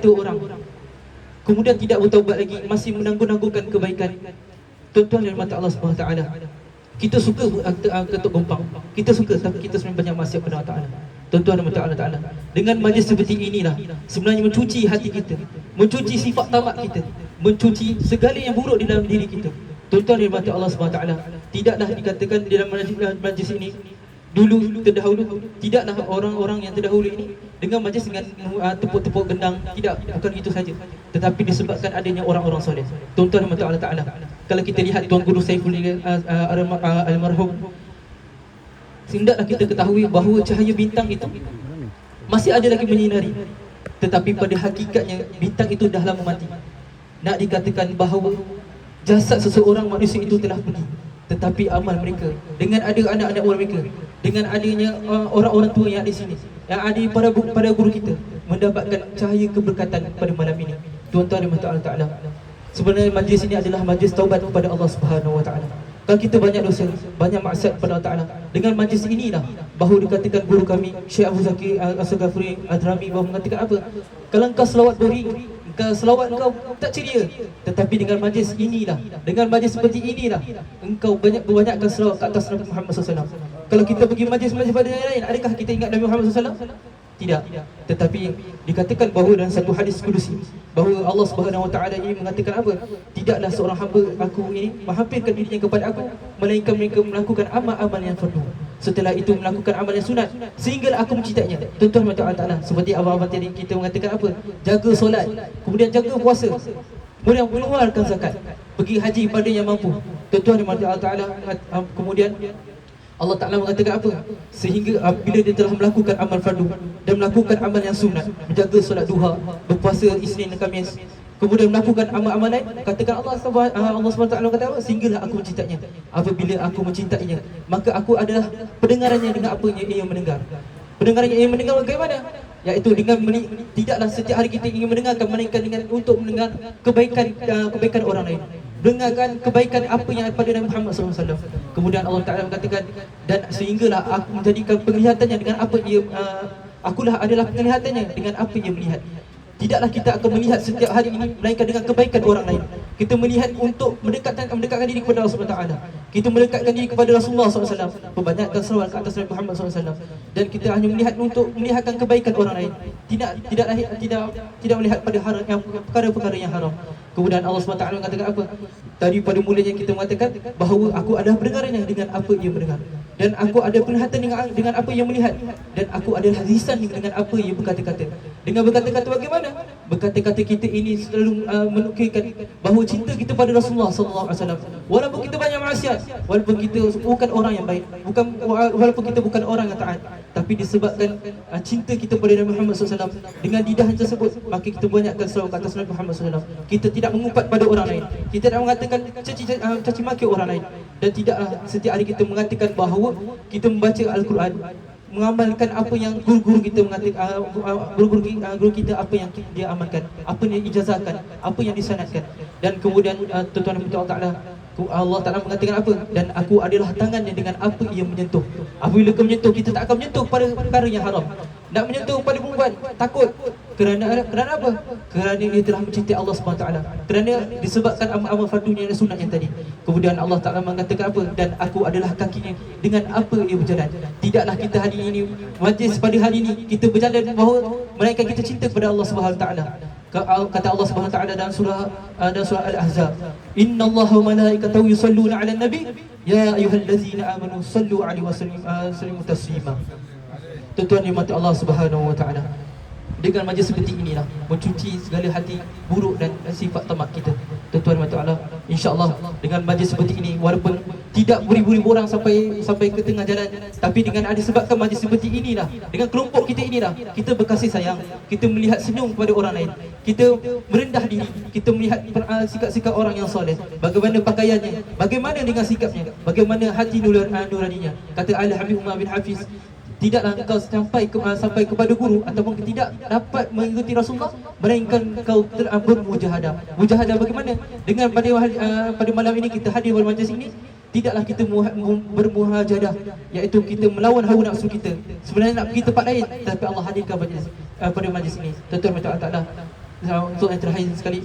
itu orang, kemudian tidak bertaubat lagi, masih menanggung-nanggungkan kebaikan. Tuan-tuan dan mata Allah Subhanahu Wa Taala, kita suka ketuk gompang, kita suka, tapi kita sebenarnya banyak maksiat pada Allah Taala. Tuan-tuan dan mata Allah Taala, dengan majlis seperti inilah sebenarnya mencuci hati kita, mencuci sifat tamak kita, mencuci segala yang buruk di dalam diri kita. Tuan-tuan dan mata Allah Subhanahu Wa Taala, tidaklah dikatakan di dalam majlis ini dulu terdahulu, tidaklah orang-orang yang terdahulu ini dengan majlis dengan tepuk-tepuk gendang, tidak, bukan itu saja, tetapi disebabkan adanya orang-orang soleh. Tuan-tuan dan mata Allah Taala, kalau kita lihat Tuan Guru Saiful almarhum, hendaklah kita ketahui bahawa cahaya bintang itu masih ada lagi menyinari, tetapi pada hakikatnya bintang itu dah lama mati. Nak dikatakan bahawa jasad seseorang manusia itu telah pergi, tetapi amal mereka, dengan ada anak-anak mereka, dengan adanya orang-orang tua yang ada di sini, yang ada para guru kita, mendapatkan cahaya keberkatan pada malam ini. Tuan-tuan dan mata Allah Ta'ala, sebenarnya majlis ini adalah majlis taubat kepada Allah Subhanahu Wa Ta'ala. Kalau kita banyak dosa, banyak maksiat kepada Allah Ta'ala, dengan majlis inilah bahawa dikatakan guru kami Syekh Abu Zakir As-Ghafari Adrami bahawa mengatakan apa? Kalau engkau selawat beri, selawat engkau tak ceria, tetapi dengan majlis inilah, dengan majlis seperti inilah engkau banyakkan selawat ke atas Nabi Muhammad SAW. Kalau kita pergi majlis-majlis pada yang lain, adakah kita ingat Nabi Muhammad SAW? Tidak. Tetapi dikatakan bahawa dalam satu hadis kudusi bahawa Allah Subhanahu Wa Taala ini mengatakan apa? Tidaklah seorang hamba aku ini menghampirkan dirinya kepada aku melainkan mereka melakukan amal-amal yang fardu, setelah itu melakukan amal yang sunat sehingga aku mencintainya. Tuan-tuan dan Allah Taala, seperti abang-abang tadi kita mengatakan apa? Jaga solat, kemudian jaga puasa, kemudian mengeluarkan zakat, pergi haji pada yang mampu. Tuan-tuan dan Allah Taala, kemudian Allah Ta'ala mengatakan apa? Sehingga bila dia telah melakukan amal fardu dan melakukan amal yang sunat, menjaga solat duha, berpuasa Isnin dan Khamis, kemudian melakukan amal-amal lain, katakan Allah SWT kata apa? Sehinggalah aku mencintainya. Apabila aku mencintainya, maka aku adalah pendengarannya dengan apa yang ia mendengar. Pendengarannya ia mendengar bagaimana? Iaitu dengan tidaklah setiap hari kita ingin mendengarkan, melainkan dengan untuk mendengar kebaikan orang lain, dengarkan kebaikan apa yang ada pada Nabi Muhammad SAW. Kemudian Allah Ta'ala mengatakan, dan sehinggalah aku menjadikan penglihatannya dengan apa ia akulah adalah penglihatannya dengan apa ia melihat. Tidaklah kita akan melihat setiap hari ini melainkan dengan kebaikan orang lain. Kita melihat untuk mendekatkan diri kepada Allah Subhanahu Wa Taala. Kita mendekatkan diri kepada Rasulullah SAW, perbanyakkan salawat ke atas Nabi Muhammad SAW. Dan kita hanya melihat untuk melihatkan kebaikan orang lain, tidak melihat pada perkara-perkara yang haram. Kemudian Allah SWT mengatakan apa? Tadi pada mulanya kita mengatakan bahawa aku adalah pendengarannya dengan apa ia mendengar, dan aku ada penglihatan dengan apa ia melihat, dan aku adalah lisan dengan apa ia berkata-kata. Dengan berkata-kata bagaimana? Berkata-kata kita ini selalu menukilkan bahawa cinta kita pada Rasulullah SAW. Walaupun kita banyak maksiat, walaupun kita bukan orang yang baik, walaupun kita bukan orang yang taat, tapi disebabkan cinta kita pada Nabi Muhammad SAW, dengan lidah tersebut maka kita banyakkan selawat ke atas Nabi Muhammad SAW. Kita tidak mengumpat pada orang lain, kita tidak mengatakan caci maki orang lain, dan tidak setiap hari kita mengatakan bahawa kita membaca Al-Quran, mengamalkan apa yang guru-guru kita mengatakan, guru kita apa yang dia amalkan, apa yang ijazahkan, apa yang disanadkan. Dan kemudian tuan-tuan dan Allah Ta'ala mengatakan apa? Dan aku adalah tangannya dengan apa ia menyentuh. Apabila kau menyentuh, kita tak akan menyentuh pada perkara yang haram. Nak menyentuh pada perempuan, takut. Kerana apa? Kerana dia telah mencintai Allah SWT. Kerana disebabkan amal-amal fardunya dan sunat yang tadi. Kemudian Allah Ta'ala mengatakan apa? Dan aku adalah kakinya dengan apa ia berjalan. Tidaklah kita hari ini, majlis pada hari ini, kita berjalan bahawa melainkan kita cinta kepada Allah SWT. Kata Allah Subhanahu Wa Taala dalam surah Al-Ahzab, innallaha wa malaikatahu yusalluna 'alan nabi ya ayyuhallazina amanu sallu 'alaihi wa sallimu taslima. Tuan-tuan yang mati Allah Subhanahu Wa Taala, dengan majlis seperti inilah mencuci segala hati buruk dan sifat tamak kita. Tuan-tuan mati Allah, insya-Allah dengan majlis seperti ini, walaupun tidak beribu-ribu orang sampai ke tengah jalan, tapi dengan ada sebabkan majlis seperti inilah, dengan kelompok kita inilah, kita berkasih sayang, kita melihat senyum kepada orang lain, kita merendah diri, kita melihat sikap-sikap orang yang soleh, bagaimana pakaiannya, bagaimana dengan sikapnya, bagaimana hati nuraninya. Kata Al-Habib Umar bin Hafiz, tidaklah engkau sampai kepada guru ataupun tidak dapat mengikuti Rasulullah melainkan engkau bermujahadah. Mujahadah bagaimana? Dengan pada malam ini kita hadir pada majlis ini, tidaklah kita bermuhajadah, iaitu kita melawan hawa nafsu kita. Sebenarnya nak pergi tempat lain, tapi Allah hadirkan pada majlis ini. Tuan-tuan dan Allah, untuk yang terakhir sekali,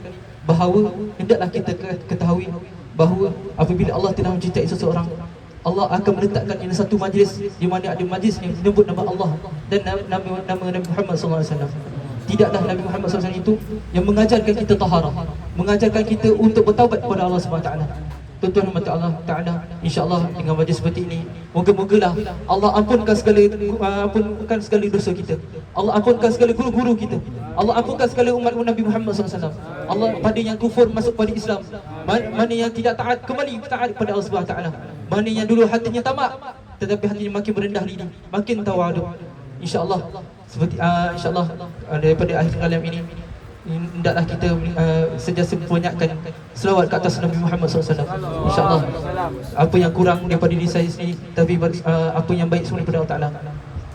bahawa hendaklah kita ketahui bahawa apabila Allah telah mencintai seseorang, Allah akan meletakkan di satu majlis di mana ada majlis yang menyebut nama Allah dan nama Nabi Muhammad SAW. Tidaklah Nabi Muhammad SAW itu yang mengajarkan kita taharah, mengajarkan kita untuk bertaubat kepada Allah SWT. Tuan-tuan dan Allah Ta'ala, insya-Allah dengan majlis seperti ini, moga-mogalah Allah ampunkan segala dosa kita. Allah ampunkan segala guru-guru kita. Allah ampunkan segala umat Nabi Muhammad SAW. Allah, pada yang kufur masuk pada Islam, mana yang tidak taat kembali taat kepada Allah Subhanahu Wa Ta'ala, mana yang dulu hatinya tamak tetapi hatinya makin merendah diri, makin tawaduk. Insya-Allah seperti insya-Allah daripada akhir kalam ini, hendaklah kita sentiasa membanyakkan selawat ke atas Nabi Muhammad SAW. InsyaAllah apa yang kurang daripada diri saya sendiri, tapi apa yang baik semua daripada Allah Ta'ala,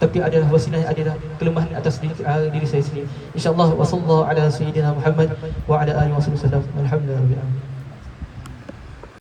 tapi adalah wasilah, adalah kelemahan atas diri saya sendiri. InsyaAllah wa sallallahu ala sayyidina Muhammad wa ala alihi wa sallam. Alhamdulillah.